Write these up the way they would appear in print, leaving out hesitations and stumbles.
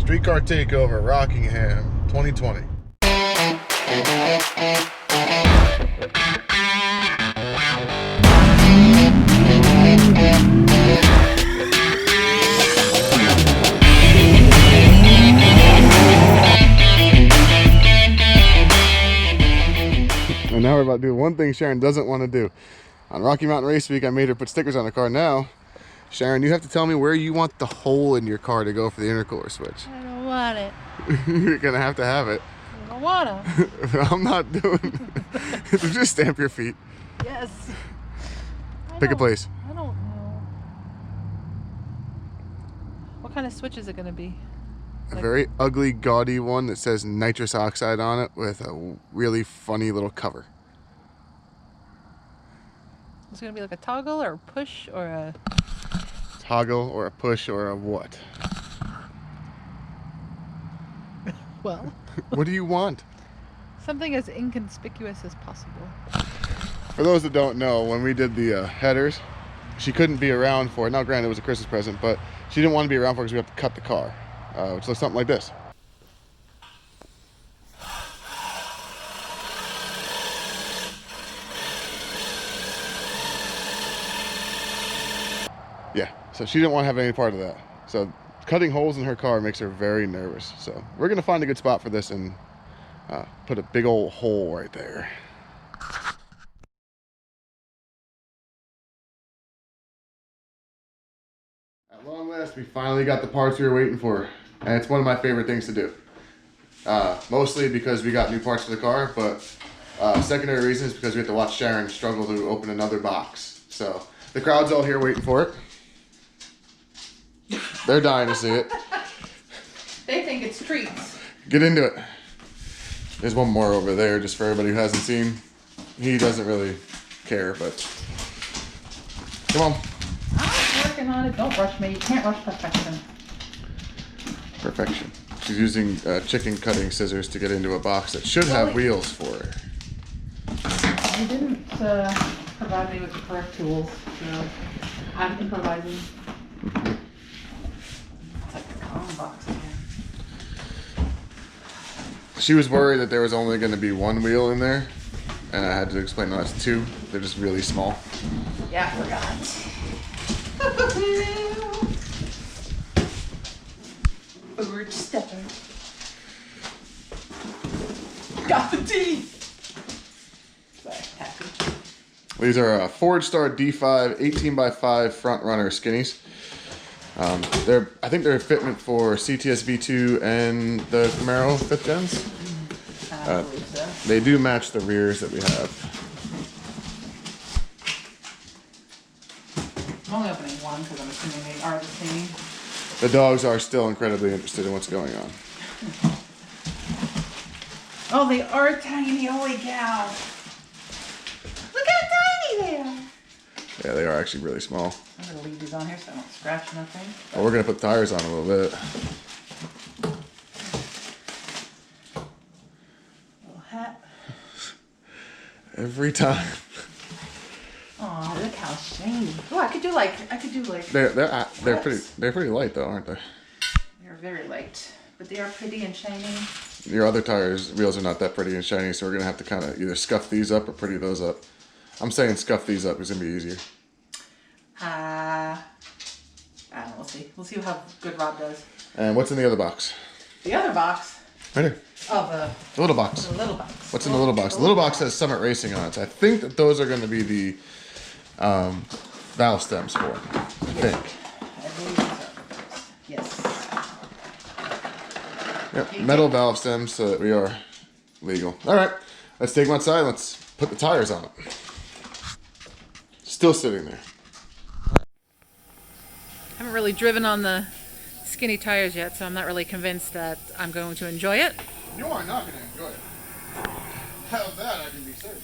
Streetcar Takeover Rockingham 2020. And now we're about to do one thing Sharon doesn't want to do. On Rocky Mountain Race Week, I made her put stickers on the car. Now, Sharon, you have to tell me where you want the hole in your car to go for the intercooler switch. I don't want it. You're gonna have it. I don't wanna. I'm not doing it. Just stamp your feet. Yes. Pick a place. I don't know. What kind of switch is it gonna be? A very ugly, gaudy one that says nitrous oxide on it with a really funny little cover. It's gonna be like a toggle or a push or a... Toggle or a push or a what? Well... What do you want? Something as inconspicuous as possible. For those that don't know, when we did the headers, she couldn't be around for it. Now granted it was a Christmas present, but she didn't want to be around for it because we have to cut the car. Which looks something like this. Yeah, so she didn't want to have any part of that. So cutting holes in her car makes her very nervous. So we're gonna find a good spot for this and put a big old hole right there. At long last, we finally got the parts we were waiting for. And it's one of my favorite things to do. Mostly because we got new parts for the car, but secondary reason is because we have to watch Sharon struggle to open another box. So the crowd's all here waiting for it. They're dying to see it. They think it's treats. Get into it. There's one more over there just for everybody who hasn't seen. He doesn't really care, but come on. I'm working on it. Don't rush me. You can't rush perfection. Perfection. She's using chicken cutting scissors to get into a box that should have wheels for her. You didn't provide me with the correct tools, so I'm improvising. It's like the common box again. She was worried that there was only going to be one wheel in there, and I had to explain that it's two. They're just really small. Yeah, I forgot. Bird stepper. Got the teeth. Sorry, happy. These are Ford Star D5 18x5 front runner skinnies. I think they're a fitment for cts-v2 and the Camaro 5th gens. I believe so. They do match the rears that we have. I'm only opening one because I'm assuming they are the same. The dogs are still incredibly interested in what's going on. Oh, they are tiny. Holy cow. Look how tiny they are. Yeah, they are actually really small. I'm going to leave these on here so I don't scratch nothing. Well, we're going to put tires on a little bit. Little hat. Every time. Oh, look how shiny. Oh, I could do like. They're pretty light though, aren't they? They're very light, but they are pretty and shiny. Your other wheels are not that pretty and shiny, so we're gonna have to kind of either scuff these up or pretty those up. I'm saying scuff these up. It's gonna be easier. I don't know. We'll see. We'll see how good Rob does. And what's in the other box? The other box. Right here. Oh, the little box. The little box. What's in the little box? The little box says Summit Racing on it. So I think that those are going to be the valve stems for it. I think. I believe these are. Yes. Yep. Metal valve stems so that we are legal. All right. Let's take them outside. Let's put the tires on it. Still sitting there. I haven't really driven on the skinny tires yet, so I'm not really convinced that I'm going to enjoy it. You are not going to enjoy it. How's that? I can be certain.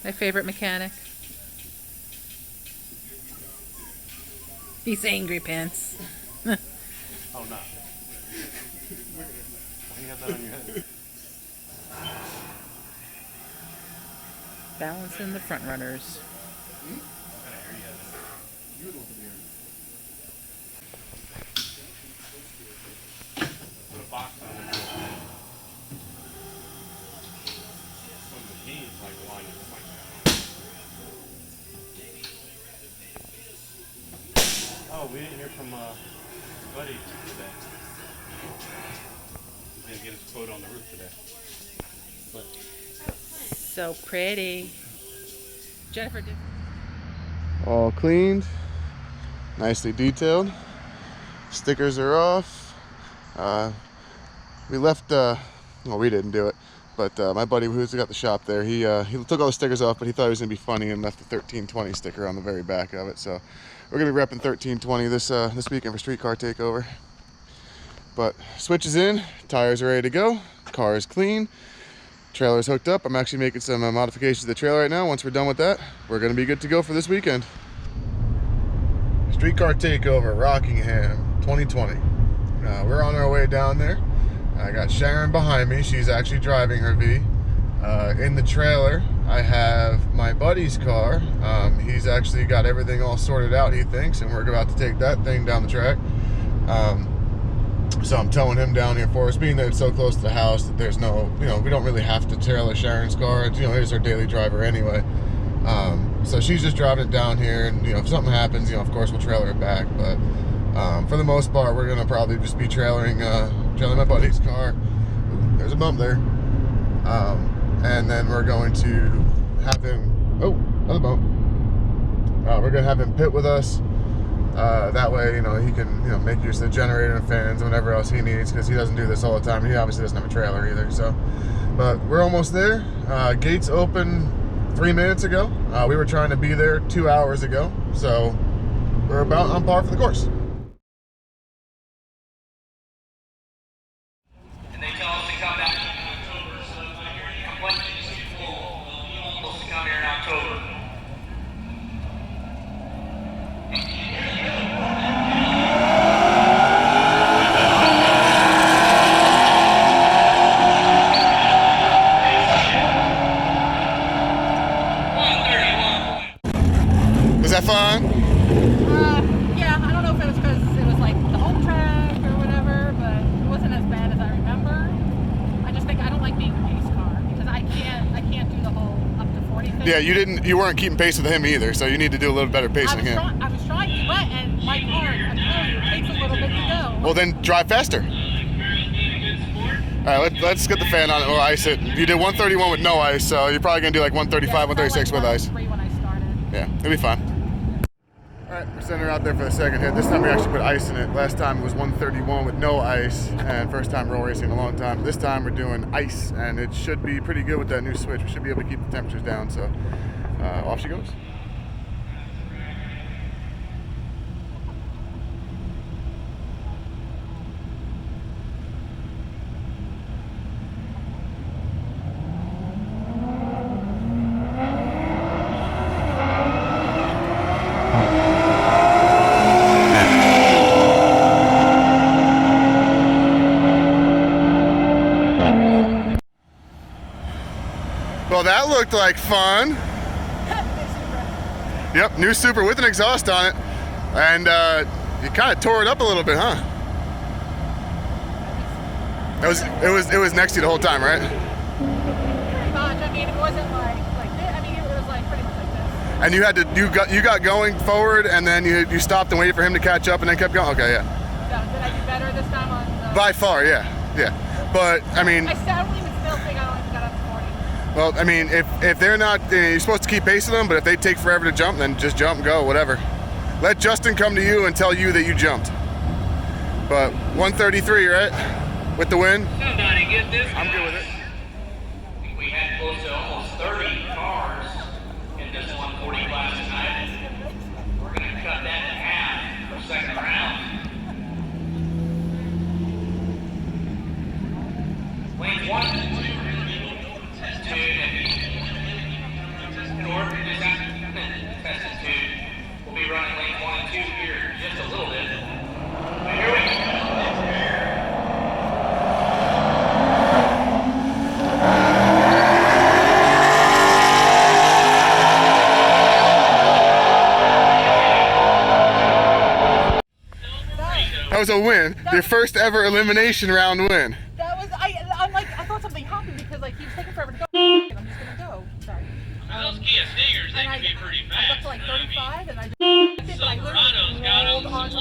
My favorite mechanic. He's angry pants. Oh, no. Why do you have that on your head? Balancing the front runners. No, we didn't hear from Buddy today. He didn't get his quote on the roof today. But So pretty. Jennifer did. All cleaned, nicely detailed. Stickers are off. We left, well, we didn't do it, but my buddy who's got the shop there, he took all the stickers off, but he thought it was gonna be funny and left the 1320 sticker on the very back of it. So we're gonna be repping 1320 this weekend for Streetcar Takeover. But switch is in, tires are ready to go, car is clean, trailer is hooked up. I'm actually making some modifications to the trailer right now. Once we're done with that, we're gonna be good to go for this weekend. Streetcar Takeover Rockingham 2020. We're on our way down there. I got Sharon behind me. She's actually driving her V. In the trailer, I have my buddy's car. He's actually got everything all sorted out, he thinks, and we're about to take that thing down the track. So I'm towing him down here for us, being that it's so close to the house that there's no, we don't really have to trailer Sharon's car. It's, it is our daily driver anyway. So she's just driving it down here, and if something happens, of course we'll trailer it back. But for the most part, we're gonna probably just be trailing my buddy's car. Ooh, there's a bump there. And then we're going to have him. Oh, another bump. We're gonna have him pit with us. That way, he can make use of the generator and fans and whatever else he needs, because he doesn't do this all the time. He obviously doesn't have a trailer either. So, but we're almost there. Gates open 3 minutes ago. We were trying to be there 2 hours ago, so we're about on par for the course. And they tell us to come back in October, so complaints is too full. We're supposed to come here in October. Was that fun? Yeah, I don't know if it was because it was like the home track or whatever, but it wasn't as bad as I remember. I just think I don't like being the pace car because I can't do the whole up to 40 thing. Yeah, you weren't keeping pace with him either, so you need to do a little better pace than him. I was trying to wet, and my car, I'm telling you, it takes a little bit to go. Well, then drive faster. All right, let's get the fan on it. We'll ice it. You did 131 with no ice, so you're probably gonna do like 135, 136 with ice. When I started. Yeah, it'll be fine. All right, we're sending her out there for the second hit. This time we actually put ice in it. Last time it was 131 with no ice, and first time roll racing in a long time. This time we're doing ice, and it should be pretty good with that new switch. We should be able to keep the temperatures down, so off she goes. Well, that looked like fun. Yep, new Super with an exhaust on it, and you kind of tore it up a little bit, huh? It was next to you the whole time, right? Pretty much. I mean, it wasn't like this. I mean, it was like pretty much like this. And you got going forward, and then you stopped and waited for him to catch up, and then kept going. Okay, yeah. So did I do better this time on the... By far, yeah. But I mean, I don't even still think I don't even got up to 40. well, I mean, if they're not, you're supposed to keep pace with them, but if they take forever to jump, then just jump, go, whatever. Let Justin come to you and tell you that you jumped. But 133, right? With the win? Somebody get this. I'm good with it. We had close to almost 30 cars in this 140 class tonight. We're going to cut that in half for second round. Lane 1 and 2. In order to do that, test 2, we'll be running lane 1 and 2 here in just a little bit. Here we go. That was a win. Your first ever elimination round win. That was, I'm like, I thought something happened because like he was taking forever to go. And I'm just gonna go. Sorry. Those Kia Stingers, they can be pretty fast. I got to like 35 and I just Silverado's got them. rolled onto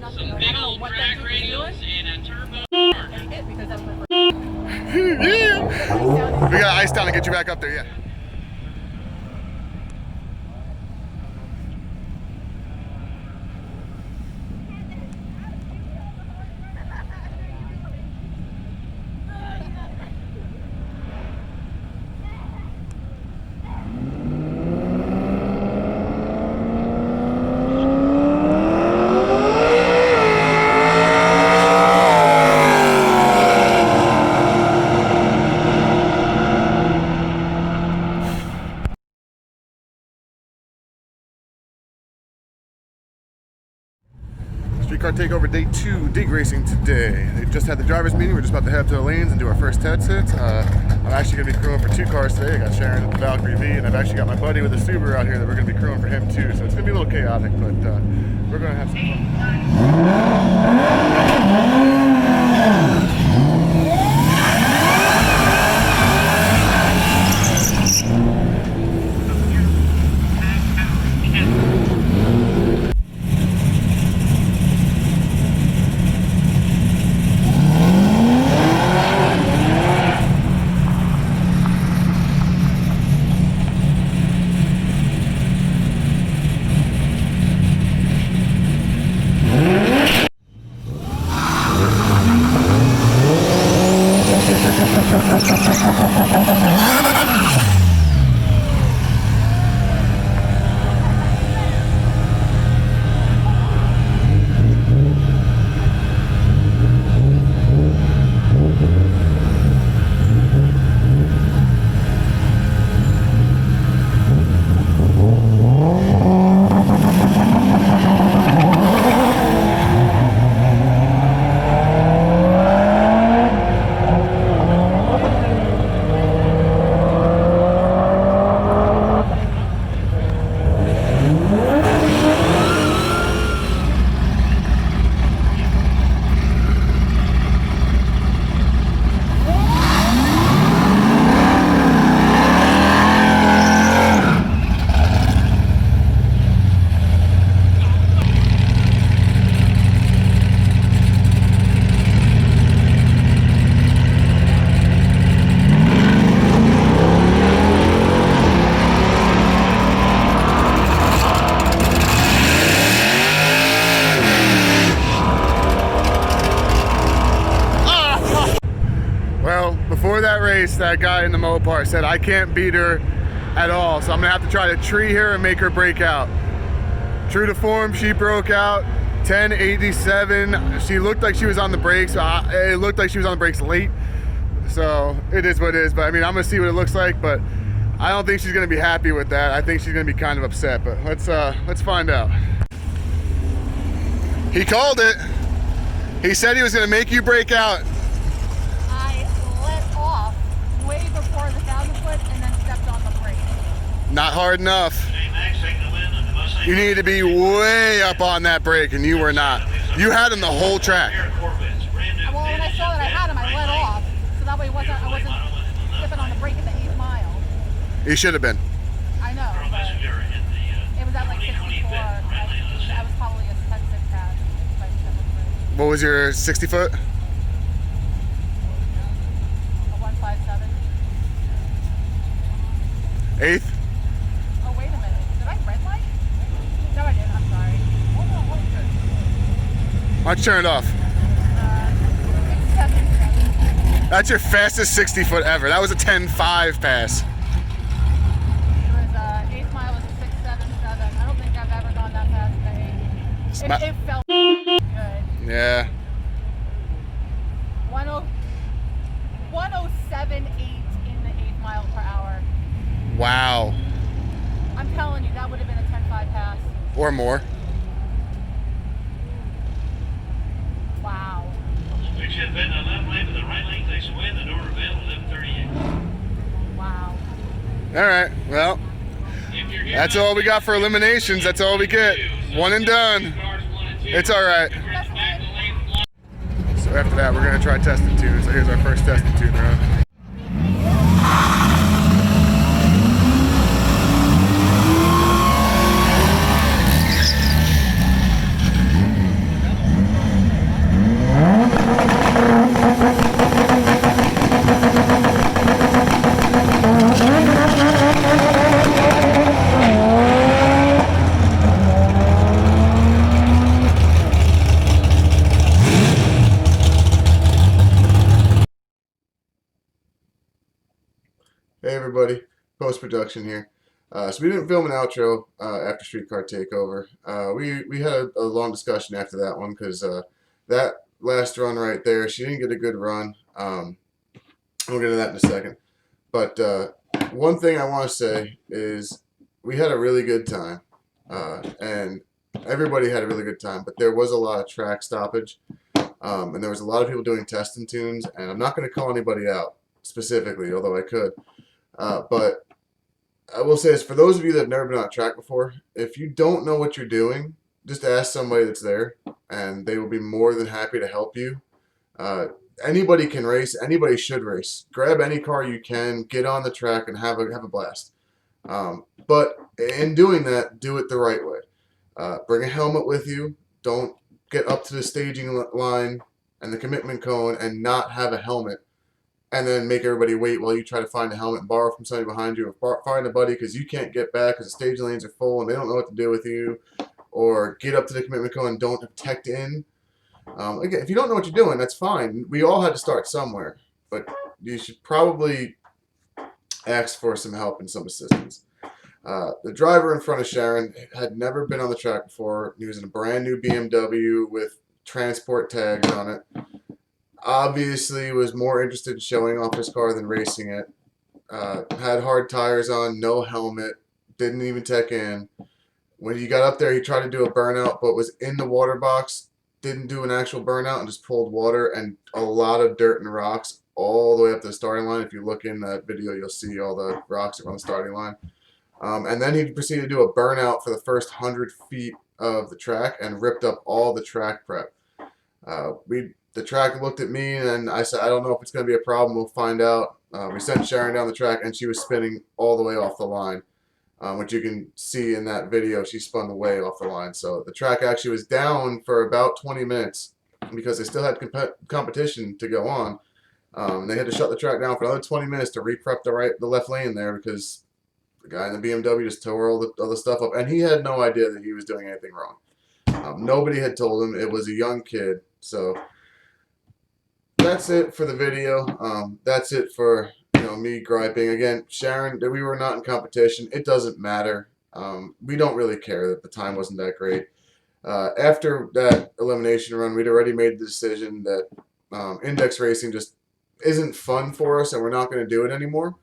nothing. Some I big don't know old what that track dude was radials doing. and a turbo. And hit because that's my Yeah. We got ice down to get you back up there, yeah. Streetcar Takeover Day 2 dig racing today. They just had the drivers meeting. We're just about to head up to the lanes and do our first test hits. I'm actually going to be crewing for 2 cars today. I got Sharon with the Valkyree V, and I've actually got my buddy with the Subaru out here that we're going to be crewing for him too. So it's going to be a little chaotic, but we're going to have some fun. Before that race, that guy in the Mopar said, I can't beat her at all, so I'm gonna have to try to tree her and make her break out. True to form, she broke out, 1087. She looked like she was on the brakes. It looked like she was on the brakes late, so it is what it is. But I mean, I'm gonna see what it looks like, but I don't think she's gonna be happy with that. I think she's gonna be kind of upset, but let's find out. He called it. He said he was gonna make you break out. Way before the 1,000 foot and then stepped on the brake. Not hard enough. You need to be way up on that brake, and you were not. You had him the whole track. Well, when I saw that I had him, I let off, so that way I wasn't stepping on the brake at the 8th mile. You should have been. I know, but it was at like 64. I was probably a 10-6 pass. What was your 60 foot? 157. 8th? Oh, wait a minute. Did I red light? No, I didn't. I'm sorry. Why don't you turn it off? 67. That's your fastest 60 foot ever. That was a 10.5 pass. It was 8th mile was a 6.77. I don't think I've ever gone that fast in the 8. It felt good. Yeah. 107.8 in the 8th mile per hour. Wow. I'm telling you, that would have been a 10.5 pass. Or more. Wow. Which had been the left lane to the right lane takes away the door available 11:38. Wow. All right. Well, that's all we got for eliminations. That's all we get. One and done. It's all right. So after that, we're gonna try testing tune. So here's our first testing tune run. everybody. Post-production here. So we didn't film an outro after Streetcar Takeover. We had a long discussion after that one because that last run right there, she didn't get a good run. We'll get to that in a second. But one thing I want to say is we had a really good time. And everybody had a really good time. But there was a lot of track stoppage. And there was a lot of people doing test and tunes. And I'm not going to call anybody out specifically, although I could. But I will say this, for those of you that have never been on a track before, if you don't know what you're doing, just ask somebody that's there, and they will be more than happy to help you. Anybody can race. Anybody should race. Grab any car you can, get on the track, and have a blast. But in doing that, do it the right way. Bring a helmet with you. Don't get up to the staging line and the commitment cone and not have a helmet, and then make everybody wait while you try to find a helmet and borrow from somebody behind you, or find a buddy because you can't get back because the stage lanes are full and they don't know what to do with you, or get up to the commitment cone and don't protect in. Again, if you don't know what you're doing, that's fine. We all had to start somewhere, but you should probably ask for some help and some assistance. The driver in front of Sharon had never been on the track before. He was in a brand new BMW with transport tags on it. Obviously was more interested in showing off his car than racing it. Had hard tires on, no helmet, didn't even tech in. When he got up there, he tried to do a burnout, but was in the water box, didn't do an actual burnout, and just pulled water and a lot of dirt and rocks all the way up to the starting line. If you look in that video, you'll see all the rocks that were on the starting line. And then he proceeded to do a burnout for the first 100 feet of the track and ripped up all the track prep. The track looked at me and I said, I don't know if it's going to be a problem. We'll find out. We sent Sharon down the track and she was spinning all the way off the line, which you can see in that video. She spun way off the line. So the track actually was down for about 20 minutes because they still had competition to go on. And they had to shut the track down for another 20 minutes to re-prep the left lane there because the guy in the BMW just tore all the stuff up. And he had no idea that he was doing anything wrong. Nobody had told him. It was a young kid. So that's it for the video. That's it for me griping. Again, Sharon, we were not in competition. It doesn't matter. We don't really care that the time wasn't that great. After that elimination run, we'd already made the decision that index racing just isn't fun for us, and we're not going to do it anymore.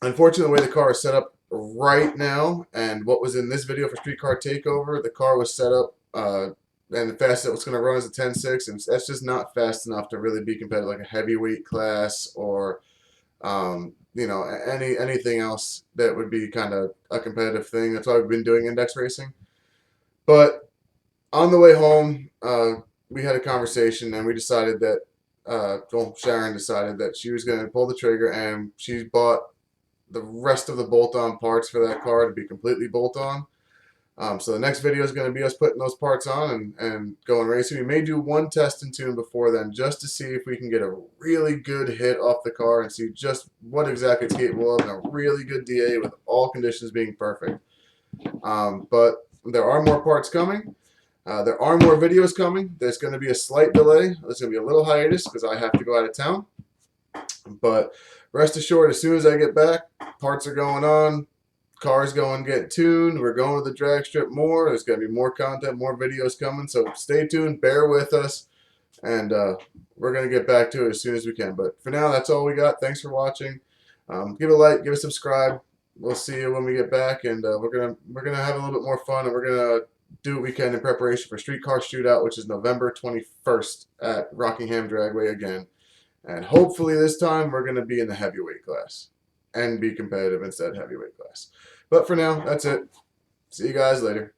Unfortunately, the way the car is set up right now, and what was in this video for Streetcar Takeover, the car was set up, and the fastest it was going to run is a 10.6, and that's just not fast enough to really be competitive, like a heavyweight class or, anything else that would be kind of a competitive thing. That's why we've been doing index racing. But on the way home, we had a conversation, and we decided that, Sharon decided that she was going to pull the trigger, and she bought the rest of the bolt-on parts for that car to be completely bolt-on. So the next video is going to be us putting those parts on and going racing. We may do one test and tune before then just to see if we can get a really good hit off the car and see just what exactly it's capable of and a really good DA with all conditions being perfect. But there are more parts coming. There are more videos coming. There's going to be a slight delay. There's going to be a little hiatus because I have to go out of town. But rest assured, as soon as I get back, parts are going on. Cars going to get tuned. We're going to the drag strip more. There's going to be more content, more videos coming. So stay tuned. Bear with us. And we're going to get back to it as soon as we can. But for now, that's all we got. Thanks for watching. Give a like. Give a subscribe. We'll see you when we get back. And we're gonna have a little bit more fun. And we're going to do what we can in preparation for Streetcar Shootout, which is November 21st at Rockingham Dragway again. And hopefully this time we're going to be in the heavyweight class and be competitive instead of heavyweight class. But for now, that's it. See you guys later.